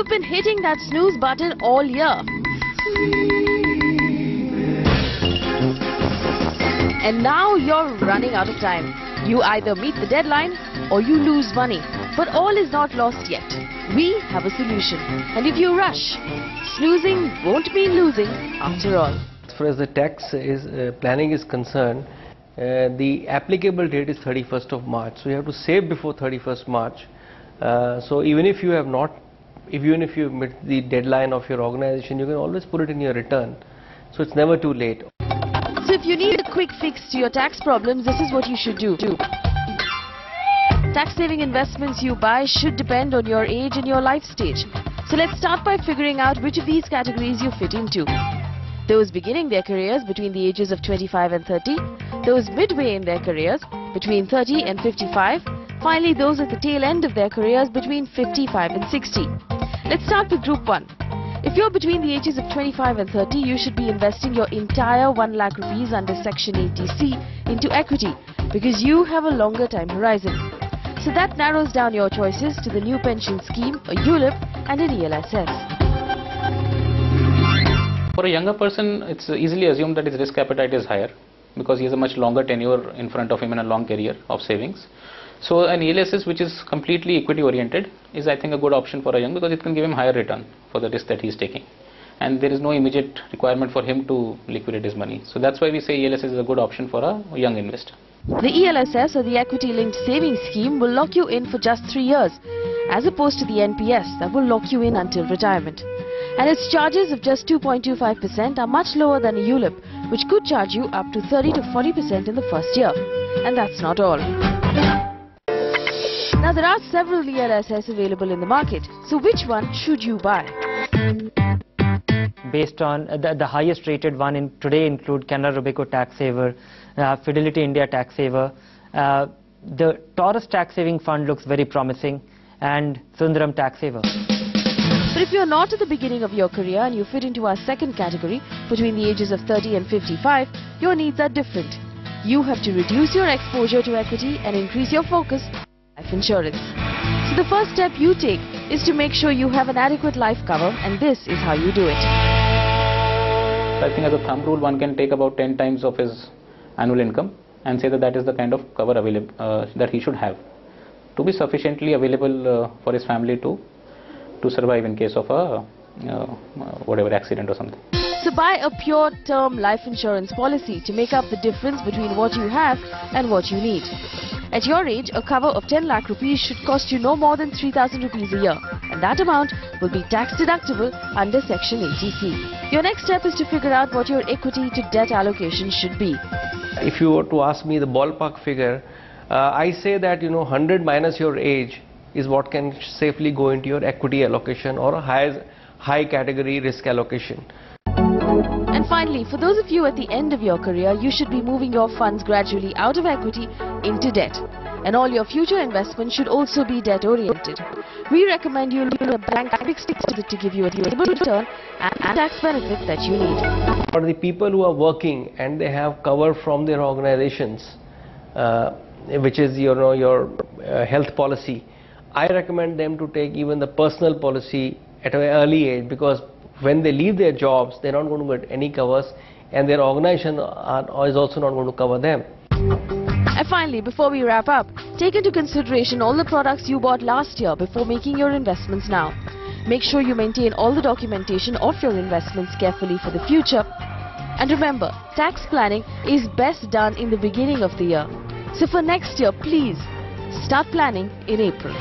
You've been hitting that snooze button all year. And now you're running out of time. You either meet the deadline or you lose money. But all is not lost yet. We have a solution. And if you rush, snoozing won't mean losing after all. As far as the tax planning is concerned, the applicable date is 31st of March. So you have to save before 31st March. So even if you have not, even if you met the deadline of your organization, you can always put it in your return. So it's never too late. So if you need a quick fix to your tax problems, this is what you should do. Tax-saving investments you buy should depend on your age and your life stage. So let's start by figuring out which of these categories you fit into. Those beginning their careers between the ages of 25 and 30, those midway in their careers between 30 and 55, finally those at the tail end of their careers between 55 and 60. Let's start with Group 1. If you're between the ages of 25 and 30, you should be investing your entire 1 lakh rupees under Section 80C into equity because you have a longer time horizon. So that narrows down your choices to the new pension scheme, a ULIP and an ELSS. For a younger person, it's easily assumed that his risk appetite is higher because he has a much longer tenure in front of him and a long career of savings. So an ELSS which is completely equity oriented is, I think, a good option for a young because it can give him higher return for the risk that he is taking. And there is no immediate requirement for him to liquidate his money. So that's why we say ELSS is a good option for a young investor. The ELSS or the Equity Linked Savings Scheme will lock you in for just 3 years as opposed to the NPS that will lock you in until retirement. And its charges of just 2.25% are much lower than a ULIP, which could charge you up to 30 to 40% in the first year. And that's not all. Now there are several ELSS available in the market, so which one should you buy? Based on the highest rated one today include Canara Robeco Tax Saver, Fidelity India Tax Saver. The Taurus Tax Saving Fund looks very promising, and Sundaram Tax Saver. But if you're not at the beginning of your career and you fit into our second category, between the ages of 30 and 55, your needs are different. You have to reduce your exposure to equity and increase your focus on life insurance. So the first step you take is to make sure you have an adequate life cover, and this is how you do it. I think as a thumb rule, one can take about 10 times of his annual income and say that that is the kind of cover available that he should have to be sufficiently available for his family to survive in case of a whatever accident or something. So buy a pure term life insurance policy to make up the difference between what you have and what you need. At your age, a cover of 10 lakh rupees should cost you no more than 3,000 rupees a year, and that amount will be tax deductible under Section 80C. Your next step is to figure out what your equity to debt allocation should be. If you were to ask me the ballpark figure, I say that 100 minus your age is what can safely go into your equity allocation or a high category risk allocation. And finally, for those of you at the end of your career, you should be moving your funds gradually out of equity into debt. And all your future investments should also be debt oriented. We recommend you look at a bank fixed deposit to give you a stable return and tax benefit that you need. For the people who are working and they have cover from their organizations, which is your health policy, I recommend them to take even the personal policy at an early age, because when they leave their jobs, they're not going to get any covers, and their organization is also not going to cover them. And finally, before we wrap up, take into consideration all the products you bought last year before making your investments now. Make sure you maintain all the documentation of your investments carefully for the future. And remember, tax planning is best done in the beginning of the year. So for next year, please start planning in April.